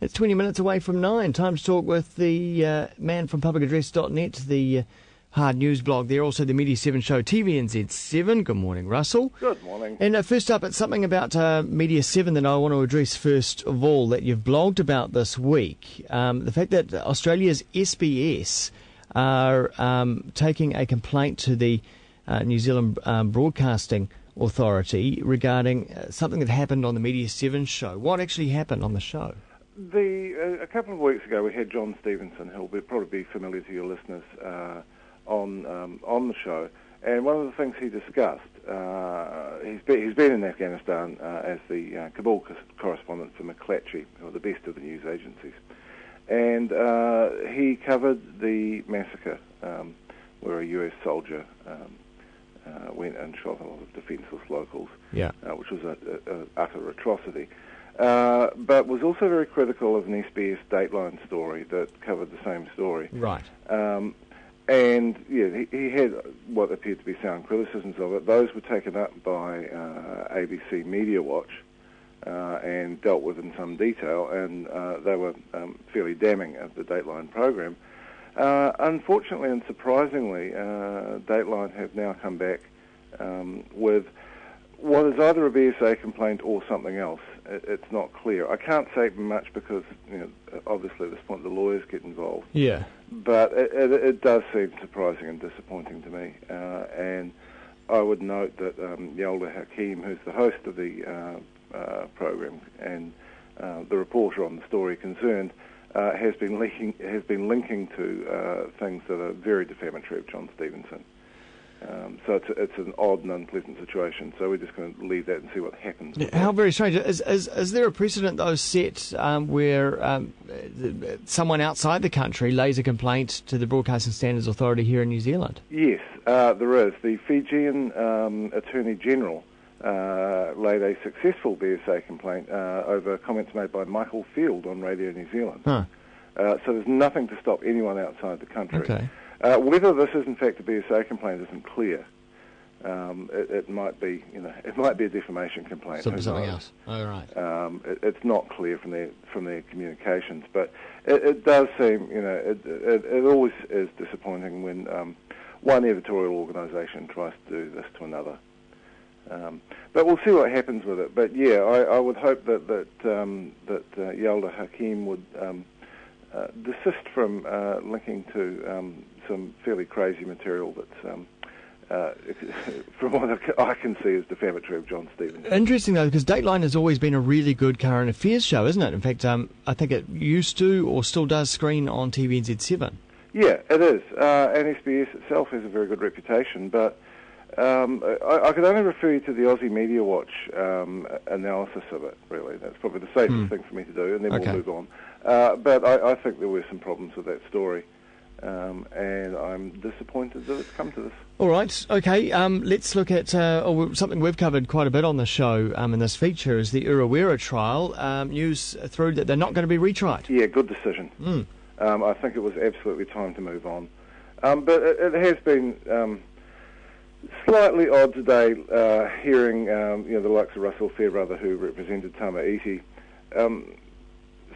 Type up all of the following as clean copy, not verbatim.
It's 20 minutes away from 9. Time to talk with the man from publicaddress.net, the hard news blog there, also the Media 7 show, TVNZ7. Good morning, Russell. Good morning. And first up, it's something about Media 7 that I want to address first of all that you've blogged about this week. The fact that Australia's SBS are taking a complaint to the New Zealand Broadcasting Authority regarding something that happened on the Media 7 show. What actually happened on the show? A couple of weeks ago, we had John Stevenson, who'll probably be familiar to your listeners, on the show. And one of the things he discussed, he's been in Afghanistan as the Kabul correspondent for McClatchy, or the best of the news agencies. And he covered the massacre where a US soldier went and shot a lot of defenceless locals, which was an utter atrocity. But was also very critical of an SBS Dateline story that covered the same story. Right. And yeah, he had what appeared to be sound criticisms of it. Those were taken up by ABC Media Watch and dealt with in some detail, and they were fairly damning of the Dateline program. Unfortunately and surprisingly, Dateline have now come back with what is either a BSA complaint or something else. It's not clear. I can't say much because, obviously at this point the lawyers get involved. Yeah. But it does seem surprising and disappointing to me. And I would note that Yalda Hakim, who's the host of the program and the reporter on the story concerned, has been linking to things that are very defamatory of John Stevenson. So it's an odd and unpleasant situation. So we're just going to leave that and see what happens. How very strange. Is there a precedent, though, set where someone outside the country lays a complaint to the Broadcasting Standards Authority here in New Zealand? Yes, there is. The Fijian Attorney General laid a successful BSA complaint over comments made by Michael Field on Radio New Zealand. Huh. So there's nothing to stop anyone outside the country. Okay. Whether this is in fact a BSA complaint isn't clear. It might be, it might be a defamation complaint. Something else. Oh, right. It's not clear from their communications, but it does seem, it always is disappointing when one editorial organisation tries to do this to another. But we'll see what happens with it. But yeah, I would hope that Yalda Hakim would desist from linking to some fairly crazy material that's, from what I can see, is defamatory of John Stevenson. Interesting, though, because Dateline has always been a really good current affairs show, isn't it? In fact, I think it used to or still does screen on TVNZ7. Yeah, it is. And SBS itself has a very good reputation, but I could only refer you to the Aussie Media Watch analysis of it, really. That's probably the safest thing for me to do, and then we'll move on. But I think there were some problems with that story, and I'm disappointed that it's come to this. All right, okay, let's look at something we've covered quite a bit on the show in this feature is the Urewera trial. News through that they're not going to be retried. Yeah, good decision. I think it was absolutely time to move on. But it has been slightly odd today hearing the likes of Russell Fairbrother, who represented Tamaiti,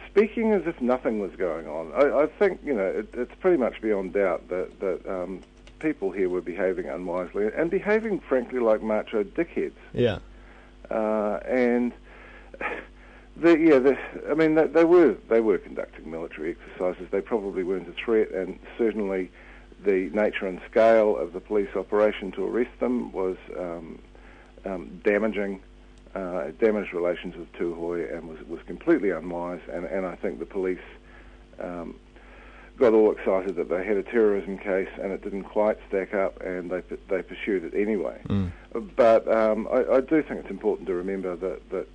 speaking as if nothing was going on. I think it's pretty much beyond doubt that people here were behaving unwisely and behaving, frankly, like macho dickheads. Yeah. And they were conducting military exercises. They probably weren't a threat, and certainly the nature and scale of the police operation to arrest them was damaging. It damaged relations with Tūhoe and was completely unwise. And I think the police got all excited that they had a terrorism case and it didn't quite stack up, and they pursued it anyway. But I do think it's important to remember that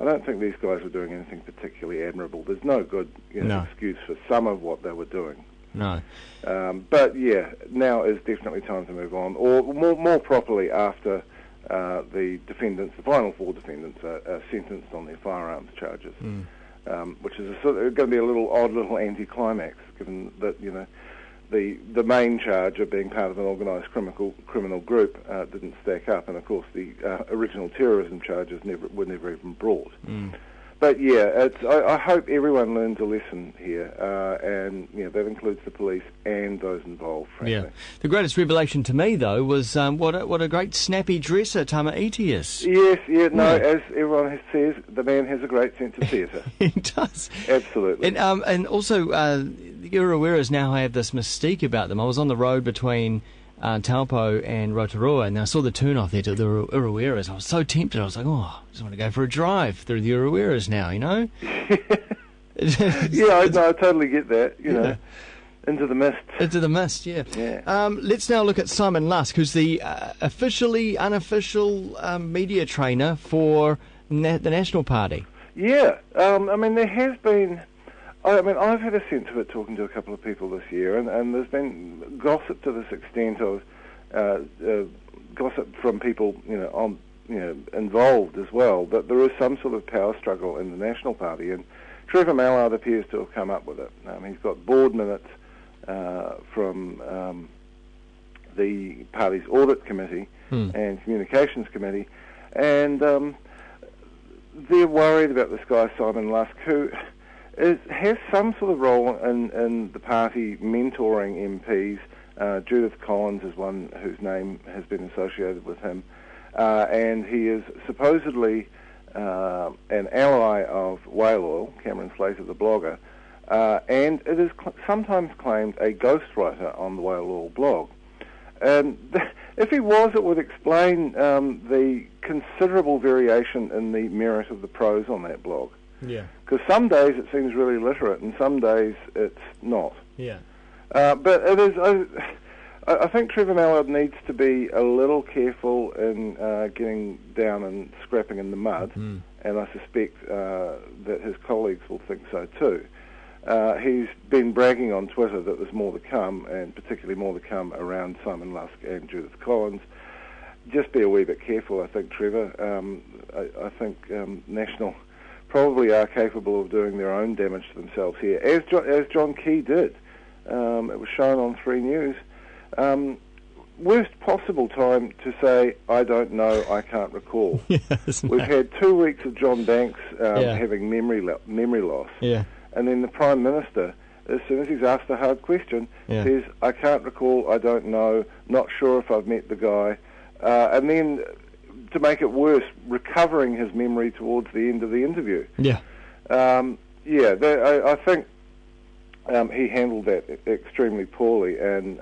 I don't think these guys were doing anything particularly admirable. There's no good excuse for some of what they were doing. No. But yeah, now is definitely time to move on, or more properly after the final four defendants are sentenced on their firearms charges, which is going to be a odd little anticlimax, given that the main charge of being part of an organised criminal group didn't stack up, and of course the original terrorism charges were never even brought. But yeah, I hope everyone learns a lesson here, and that includes the police and those involved. Frankly. Yeah. The greatest revelation to me, though, was what a great snappy dresser Tamaiti is. Yes, as everyone says, the man has a great sense of theatre. He does. Absolutely. And also, the Ureweras now have this mystique about them. I was on the road between Taupo and Rotorua, and I saw the turn-off there to the Ureweras. I was so tempted. I was like, I just want to go for a drive through the Ureweras now, Yeah, I totally get that, know. Into the mist. Into the mist, yeah. Let's now look at Simon Lusk, who's the officially unofficial media trainer for the National Party. Yeah, there has been... I've had a sense of it talking to a couple of people this year, and there's been gossip to this extent of gossip from people, involved as well, that there is some sort of power struggle in the National Party, and Trevor Mallard appears to have come up with it. He's got board minutes from the party's audit committee and communications committee, and they're worried about this guy Simon Lusk, who has some sort of role in the party mentoring MPs. Judith Collins is one whose name has been associated with him, and he is supposedly an ally of Whale Oil, Cameron Slater, the blogger, and it is sometimes claimed a ghostwriter on the Whale Oil blog. If he was, it would explain the considerable variation in the merit of the prose on that blog. Yeah. Because some days it seems really literate, and some days it's not. Yeah. But it is. I think Trevor Mallard needs to be a little careful in getting down and scrapping in the mud, and I suspect that his colleagues will think so too. He's been bragging on Twitter that there's more to come, and particularly more to come around Simon Lusk and Judith Collins. Just be a wee bit careful, I think, Trevor. I think National probably are capable of doing their own damage to themselves here, as John Key did. It was shown on 3 News. Worst possible time to say, I don't know, I can't recall. We've had 2 weeks of John Banks having memory loss. Yeah. And then the Prime Minister, as soon as he's asked a hard question, says, I can't recall, I don't know, not sure if I've met the guy. And then, to make it worse, recovering his memory towards the end of the interview. Yeah. I think he handled that extremely poorly, and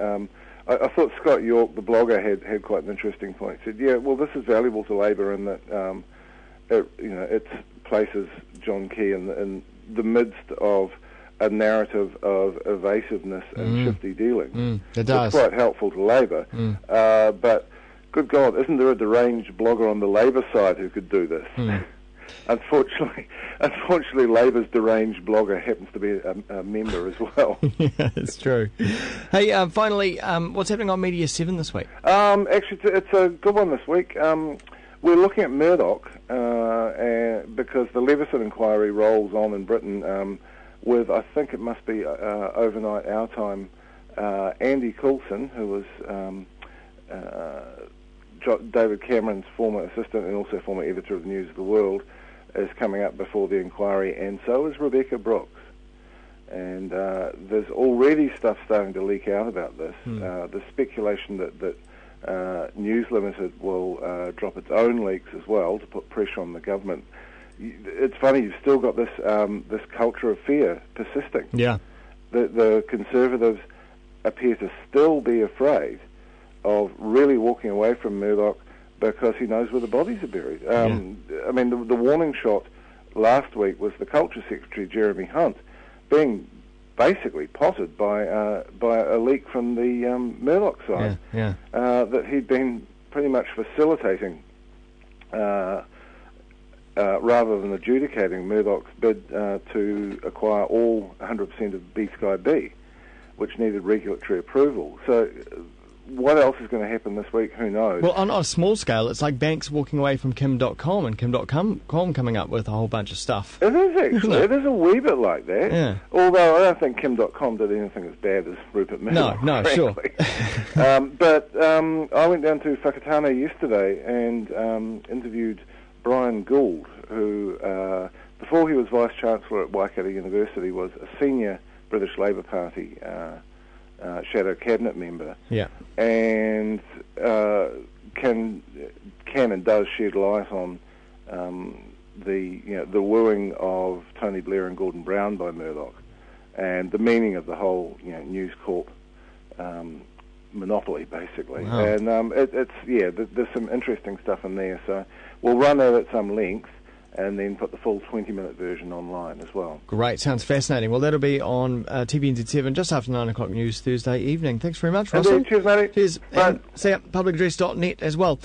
I thought Scott York, the blogger, had quite an interesting point. He said, this is valuable to Labour in that it places John Key in the midst of a narrative of evasiveness and shifty dealing. It does. It's quite helpful to Labour, but good God, isn't there a deranged blogger on the Labour side who could do this? Unfortunately, Labour's deranged blogger happens to be a member as well. Yeah, it's true. Hey, finally, what's happening on Media 7 this week? Actually, it's a good one this week. We're looking at Murdoch because the Leveson inquiry rolls on in Britain with, I think it must be overnight our time, Andy Coulson, who was David Cameron's former assistant and also former editor of the News of the World, is coming up before the inquiry, and so is Rebecca Brooks. And there's already stuff starting to leak out about this. The speculation that News Limited will drop its own leaks as well to put pressure on the government. It's funny, you've still got this this culture of fear persisting. Yeah, the Conservatives appear to still be afraid of really walking away from Murdoch because he knows where the bodies are buried. The warning shot last week was the Culture Secretary, Jeremy Hunt, being basically potted by a leak from the Murdoch side that he'd been pretty much facilitating rather than adjudicating Murdoch's bid to acquire all 100% of B Sky B, which needed regulatory approval. So what else is going to happen this week? Who knows? Well, on a small scale, it's like banks walking away from Kim.com and Kim.com coming up with a whole bunch of stuff. It is, actually. It is a wee bit like that. Yeah. Although I don't think Kim.com did anything as bad as Rupert Murdoch. No, sure. But I went down to Whakatane yesterday and interviewed Brian Gould, who before he was Vice-Chancellor at Waikato University, was a senior British Labour Party shadow cabinet member, and can and does shed light on the wooing of Tony Blair and Gordon Brown by Murdoch, and the meaning of the whole News Corp monopoly, basically. Wow. And there's some interesting stuff in there. So we'll run that at some length, and then put the full 20-minute version online as well. Great, sounds fascinating. Well, that'll be on TVNZ7 just after 9 o'clock news Thursday evening. Thanks very much, Russell. Cheers, matey. Cheers. And see ya, publicaddress.net as well.